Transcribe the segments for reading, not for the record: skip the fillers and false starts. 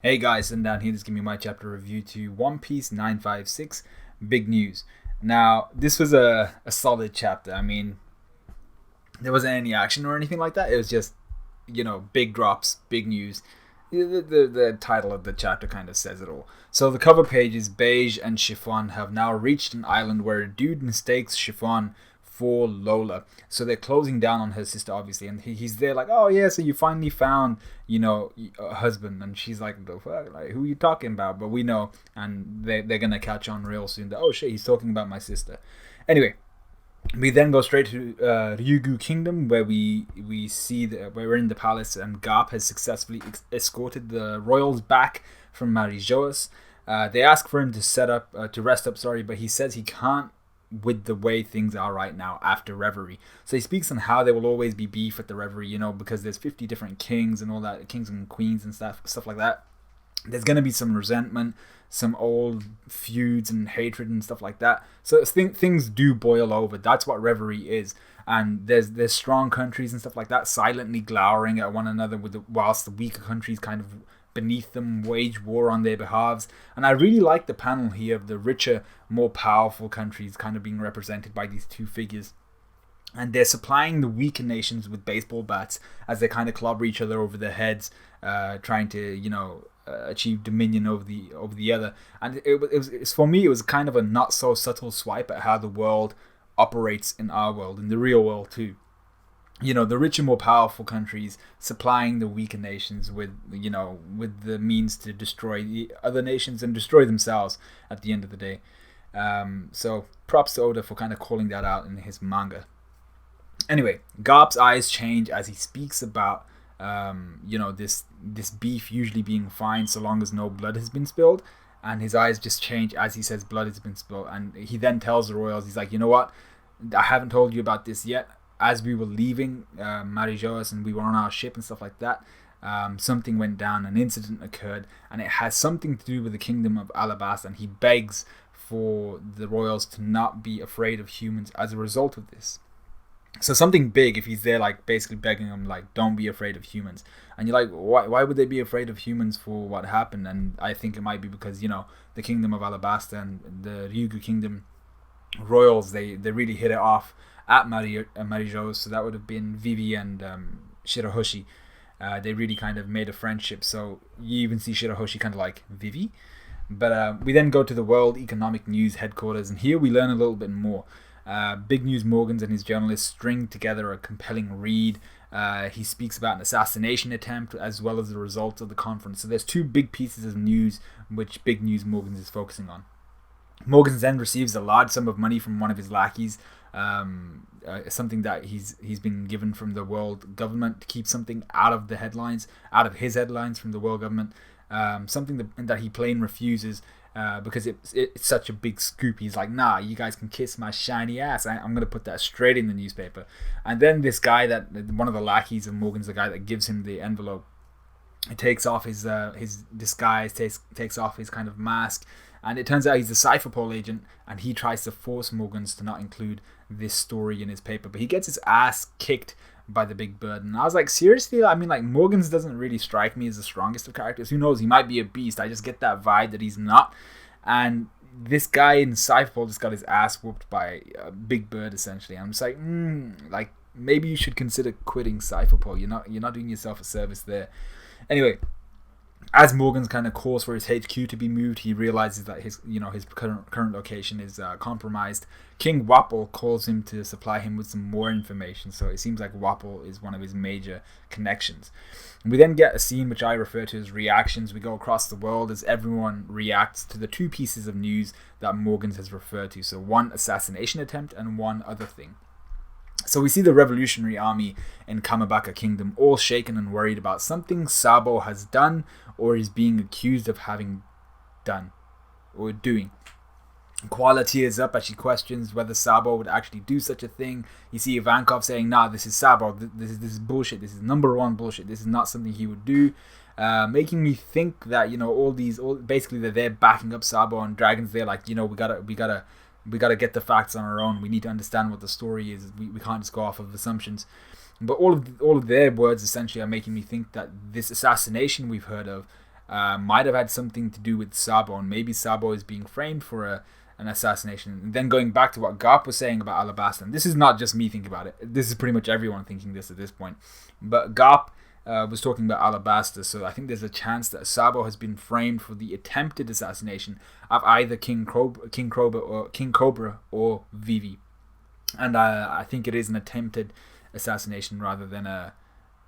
Hey guys, and down here, just give me my chapter review to One Piece 956 Big News. Now, this was a solid chapter. I mean, there wasn't any action or anything like that. It was just, big drops, big news. The title of the chapter kind of says it all. So the cover page is Beige and Chiffon have now reached an island where a dude mistakes Chiffon for Lola. So they're closing down on her sister, obviously, and he's there like, oh yeah, so you finally found, a husband, and she's like, the fuck, like who are you talking about? But we know, and they're gonna catch on real soon that oh shit, he's talking about my sister. Anyway, we then go straight to Ryugu Kingdom, where we see where we're in the palace, and Garp has successfully escorted the royals back from Marijoas. They ask for him to rest up, sorry, but he says he can't with the way things are right now after Reverie. So he speaks on how there will always be beef at the Reverie, because there's 50 different kings and all that, kings and queens and stuff like that. There's going to be some resentment, some old feuds and hatred and stuff like that. So things do boil over. That's what Reverie is. And there's strong countries and stuff like that silently glowering at one another whilst the weaker countries kind of beneath them wage war on their behalves. And I really like the panel here of the richer, more powerful countries kind of being represented by these two figures. And they're supplying the weaker nations with baseball bats as they kind of clobber each other over their heads, trying to, achieve dominion over the other. And it was for me, it was kind of a not so subtle swipe at how the world operates in our world, in the real world too. The richer, more powerful countries supplying the weaker nations with the means to destroy the other nations and destroy themselves at the end of the day. So props to Oda for kind of calling that out in his manga. Anyway, Garp's eyes change as he speaks about this beef usually being fine so long as no blood has been spilled, and his eyes just change as he says blood has been spilled, and he then tells the royals, he's like, you know what, I haven't told you about this yet. As we were leaving Marijoas and we were on our ship and stuff like that, something went down, an incident occurred, and it has something to do with the kingdom of Alabasta, and he begs for the royals to not be afraid of humans as a result of this. So something big, if he's there like basically begging them like, don't be afraid of humans. And you're like, why would they be afraid of humans for what happened? And I think it might be because, the kingdom of Alabasta and the Ryugu kingdom royals, they really hit it off at Marijo. So that would have been Vivi and Shirahoshi. They really kind of made a friendship. So you even see Shirahoshi kind of like Vivi. But we then go to the World Economic News headquarters, and here we learn a little bit more. Big News Morgans and his journalists string together a compelling read. He speaks about an assassination attempt as well as the results of the conference. So there's two big pieces of news which Big News Morgans is focusing on. Morgans then receives a large sum of money from one of his lackeys, something that he's been given from the world government to keep something out of the headlines, out of his headlines from the world government, something that he plain refuses. Because it's such a big scoop. He's like, nah, you guys can kiss my shiny ass. I'm going to put that straight in the newspaper. And then this guy, one of the lackeys of Morgan's, the guy that gives him the envelope, takes off his disguise, takes off his kind of mask, and it turns out he's a Cypherpole agent, and he tries to force Morgans to not include this story in his paper. But he gets his ass kicked by the Big Bird. And I was like, seriously? I mean, like, Morgans doesn't really strike me as the strongest of characters. Who knows? He might be a beast. I just get that vibe that he's not. And this guy in Cypherpole just got his ass whooped by a Big Bird, essentially. I'm just like, like, maybe you should consider quitting Cypherpole. You're not doing yourself a service there. Anyway, as Morgan's kind of calls for his HQ to be moved, he realizes that his current location is compromised. King Wapol calls him to supply him with some more information, so it seems like Wapol is one of his major connections. And we then get a scene which I refer to as reactions. We go across the world as everyone reacts to the two pieces of news that Morgans has referred to. So one assassination attempt and one other thing. So we see the revolutionary army in Kamabaka Kingdom all shaken and worried about something Sabo has done or is being accused of having done or doing. Koala tears up as she questions whether Sabo would actually do such a thing. You see Ivankov saying, nah, this is Sabo, this is bullshit, this is number one bullshit, this is not something he would do. Making me think that, basically that they're backing up Sabo, and Dragon's there like, we gotta get the facts on our own. We need to understand what the story is. We can't just go off of assumptions. But all of their words essentially are making me think that this assassination we've heard of might have had something to do with Sabo, and maybe Sabo is being framed for an assassination. And then going back to what Garp was saying about Alabasta, and this is not just me thinking about it, this is pretty much everyone thinking this at this point, but Garp was talking about Alabasta, so I think there's a chance that Sabo has been framed for the attempted assassination of either King Cobra or Vivi. And I think it is an attempted assassination rather than a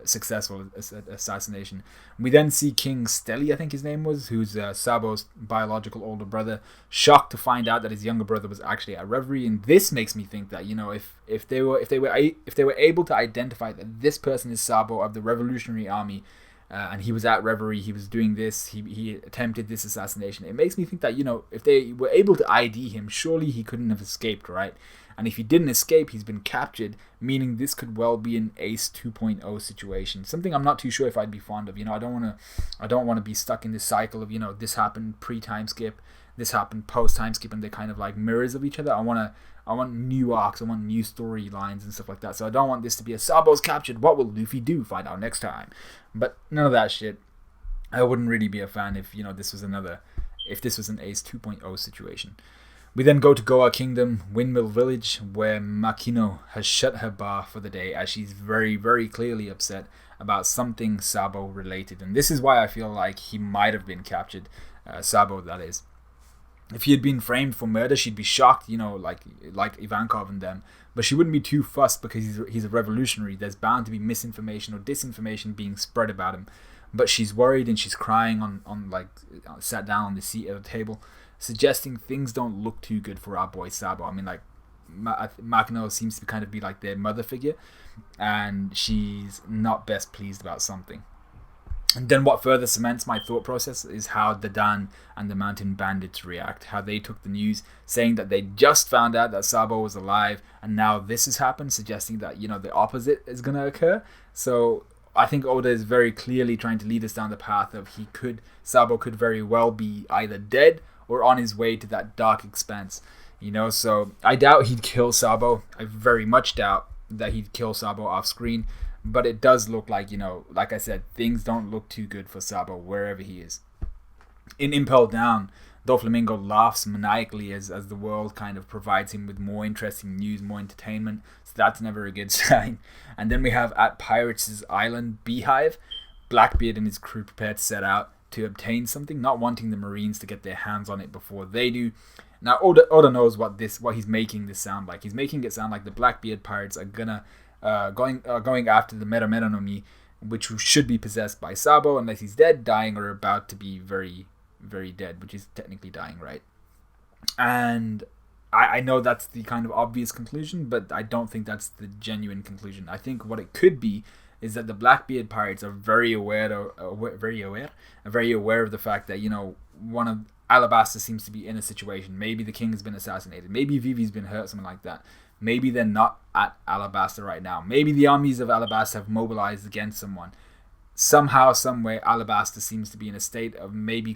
successful assassination. We then see King Steli, I think his name was, who's Sabo's biological older brother, shocked to find out that his younger brother was actually at Reverie. And this makes me think that, you know, if they were able to identify that this person is Sabo of the Revolutionary Army, and he was at Reverie, he was doing this, he attempted this assassination, it makes me think that, you know, if they were able to ID him, surely he couldn't have escaped, right? And if he didn't escape, he's been captured, meaning this could well be an Ace 2.0 situation. Something I'm not too sure if I'd be fond of. You know, I don't want to be stuck in this cycle of, you know, this happened pre-time skip, this happened post-time skip, and they're kind of like mirrors of each other. I want new arcs, I want new storylines and stuff like that. So I don't want this to be a Sabo's captured, what will Luffy do? Find out next time. But none of that shit. I wouldn't really be a fan if, you know, this was an Ace 2.0 situation. We then go to Goa Kingdom, Windmill Village, where Makino has shut her bar for the day as she's very, very clearly upset about something Sabo related. And this is why I feel like he might have been captured, Sabo that is. If he had been framed for murder, she'd be shocked, you know, like Ivankov and them. But she wouldn't be too fussed because he's a revolutionary. There's bound to be misinformation or disinformation being spread about him. But she's worried and she's crying sat down on the seat at a table, suggesting things don't look too good for our boy Sabo. I mean, like, Makino seems to kind of be like their mother figure, and she's not best pleased about something. And then what further cements my thought process is how Dadan and the Mountain Bandits react, how they took the news, saying that they just found out that Sabo was alive, and now this has happened, suggesting that, you know, the opposite is going to occur. So I think Oda is very clearly trying to lead us down the path of Sabo could very well be either dead or on his way to that dark expanse, you know. So I doubt he'd kill Sabo. I very much doubt that he'd kill Sabo off screen, but it does look like, you know, like I said, things don't look too good for Sabo wherever he is. In Impel Down, Doflamingo laughs maniacally as the world kind of provides him with more interesting news, more entertainment, so that's never a good sign. And then we have at Pirates' Island Beehive, Blackbeard and his crew prepare to set out to obtain something, not wanting the Marines to get their hands on it before they do. Now Oda knows what he's making this sound like. He's making it sound like the Blackbeard pirates are going after the Mera no Mi, which should be possessed by Sabo unless he's dead, dying, or about to be very, very dead, which is technically dying, right? And I know that's the kind of obvious conclusion, but I don't think that's the genuine conclusion. I think what it could be is that the Blackbeard pirates are very aware of the fact that, you know, one of Alabasta seems to be in a situation. Maybe the king has been assassinated. Maybe Vivi's been hurt, something like that. Maybe they're not at Alabasta right now. Maybe the armies of Alabasta have mobilized against someone. Somehow, someway, Alabasta seems to be in a state of maybe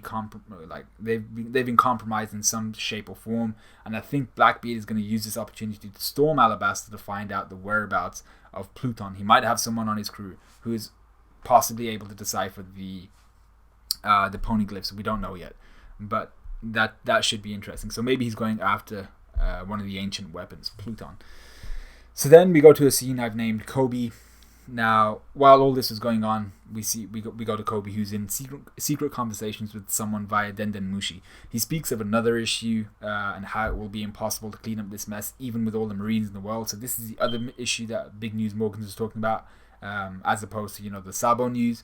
they've been compromised in some shape or form. And I think Blackbeard is going to use this opportunity to storm Alabasta to find out the whereabouts of Pluton. He might have someone on his crew who is possibly able to decipher the poneglyphs. We don't know yet, but that should be interesting. So maybe he's going after one of the ancient weapons, Pluton. So then we go to a scene I've named Kobe. Now, while all this is going on, we go to Kobe, who's in secret conversations with someone via Denden Mushi. He speaks of another issue and how it will be impossible to clean up this mess, even with all the Marines in the world. So this is the other issue that Big News Morgans was talking about, as opposed to, you know, the Sabo news.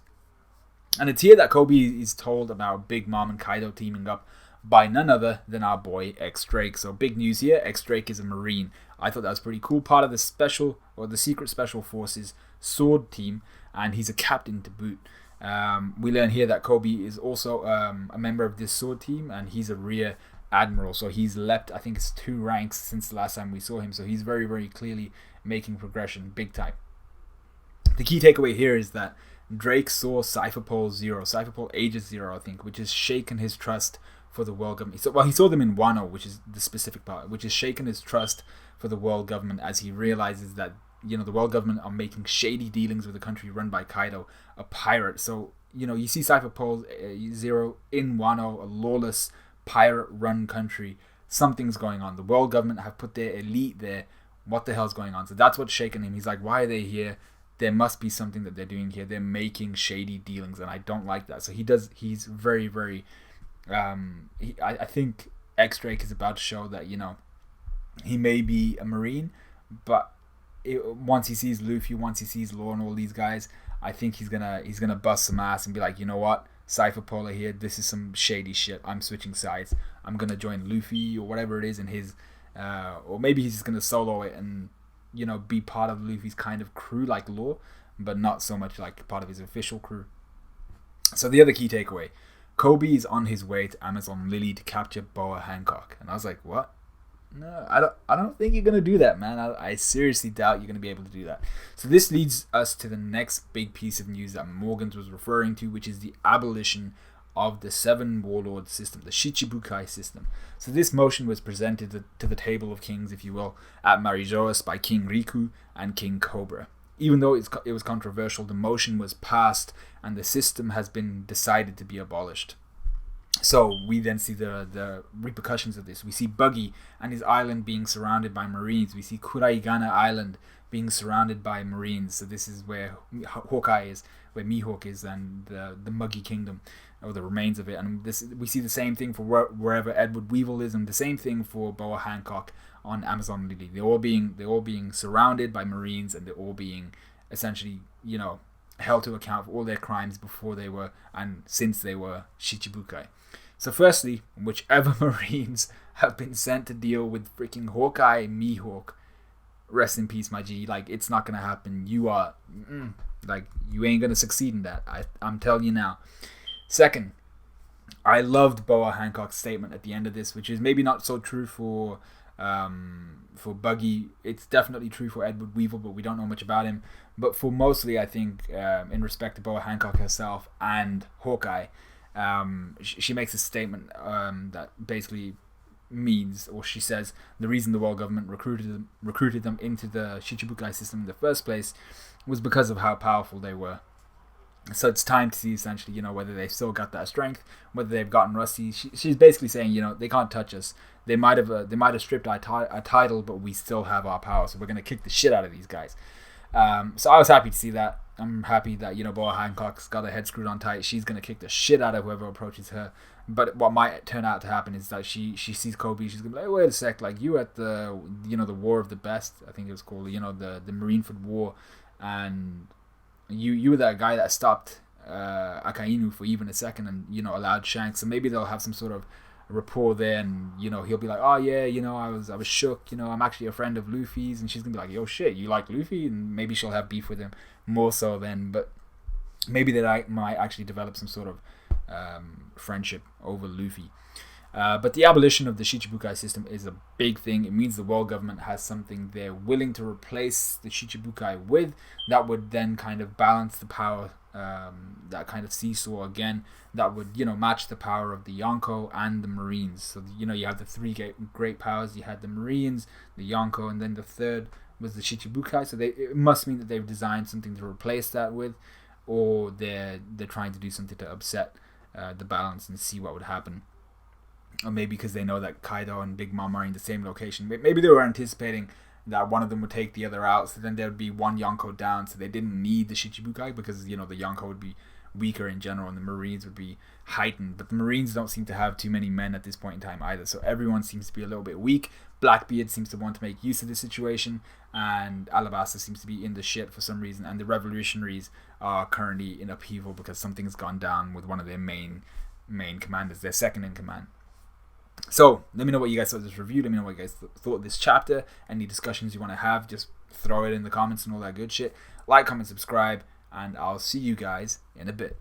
And it's here that Kobe is told about Big Mom and Kaido teaming up by none other than our boy X-Drake. So big news here, X-Drake is a Marine. I thought that was pretty cool, part of the Secret Special Forces sword team, and he's a captain to boot. We learn here that Kobe is also a member of this sword team, and he's a rear admiral, so he's leapt, I think it's 2 ranks since the last time we saw him, so he's very, very clearly making progression big time. The key takeaway here is that Drake saw Cypherpole Aegis Zero, I think, which has shaken his trust for the world government. He saw them in Wano, which is the specific part, which has shaken his trust for the world government as he realizes that, you know, the world government are making shady dealings with a country run by Kaido, a pirate. So you see Cypher Pole Zero in Wano, a lawless pirate-run country. Something's going on. The world government have put their elite there. What the hell's going on? So that's what's shaking him. He's like, why are they here? There must be something that they're doing here. They're making shady dealings, and I don't like that. So he's very, very. I think X-Drake is about to show that he may be a Marine, but once he sees Luffy, once he sees Law and all these guys, I think he's gonna bust some ass and be like, you know what, Cypher Polar here, this is some shady shit. I'm switching sides. I'm gonna join Luffy or whatever it is in his, or maybe he's just gonna solo it and be part of Luffy's kind of crew like Law, but not so much like part of his official crew. So the other key takeaway, Kobe is on his way to Amazon Lily to capture Boa Hancock, and I was like, what? No, I don't think you're gonna do that, man. I seriously doubt you're gonna be able to do that. So this leads us to the next big piece of news that Morgans was referring to, which is the abolition of the 7 warlord system, the Shichibukai system. So this motion was presented to the table of kings, if you will, at Marijoas by King Riku and King Cobra. Even though it was controversial, the motion was passed and the system has been decided to be abolished. So we then see the repercussions of this. We see Buggy and his island being surrounded by Marines. We see Kuraigana Island being surrounded by Marines. So this is where Hawkeye is, where Mihawk is, and the Muggy Kingdom, or the remains of it. And we see the same thing for wherever Edward Weevil is, and the same thing for Boa Hancock on Amazon Lily. They're all being surrounded by Marines, and they're all being essentially, held to account for all their crimes before they were and since they were Shichibukai. So firstly, whichever Marines have been sent to deal with freaking Hawkeye, Mihawk, rest in peace, my G. Like, it's not gonna happen. You are you ain't gonna succeed in that. I'm telling you now. Second, I loved Boa Hancock's statement at the end of this, which is maybe not so true for Buggy. It's definitely true for Edward Weevil, but we don't know much about him. But for mostly, I think, in respect to Boa Hancock herself and Hawkeye, she makes a statement that basically means, or she says, the reason the world government recruited them into the Shichibukai system in the first place was because of how powerful they were. So it's time to see essentially, whether they've still got that strength, whether they've gotten rusty. She's basically saying, they can't touch us. They might have stripped our title, but we still have our power. So we're gonna kick the shit out of these guys. So I was happy to see that. I'm happy that Boa Hancock's got her head screwed on tight. She's gonna kick the shit out of whoever approaches her. But what might turn out to happen is that she sees Kobe. She's gonna be like, wait a sec, like you at the the War of the Best, I think it was called, the Marineford War, and you were that guy that stopped Akainu for even a second and allowed Shanks. So maybe they'll have some sort of rapport there, and he'll be like, oh yeah, I was shook, I'm actually a friend of Luffy's, and she's gonna be like, yo shit, you like Luffy? And maybe she'll have beef with him more so then, but maybe they might actually develop some sort of friendship over Luffy. But the abolition of the Shichibukai system is a big thing. It means the world government has something they're willing to replace the Shichibukai with, that would then kind of balance the power, that kind of seesaw again, that would match the power of the Yonko and the Marines. So you have the three great powers. You had the Marines, the Yonko, and then the third was the Shichibukai. So it must mean that they've designed something to replace that with, or they're trying to do something to upset the balance and see what would happen. Or maybe because they know that Kaido and Big Mom are in the same location. Maybe they were anticipating that one of them would take the other out, so then there would be one Yonko down, so they didn't need the Shichibukai because the Yonko would be weaker in general and the Marines would be heightened. But the Marines don't seem to have too many men at this point in time either, so everyone seems to be a little bit weak. Blackbeard seems to want to make use of this situation, and Alabasta seems to be in the shit for some reason, and the Revolutionaries are currently in upheaval because something's gone down with one of their main commanders, their second in command. So let me know what you guys thought of this review. Let me know what you guys thought of this chapter. Any discussions you want to have, just throw it in the comments and all that good shit. Like, comment, subscribe, and I'll see you guys in a bit.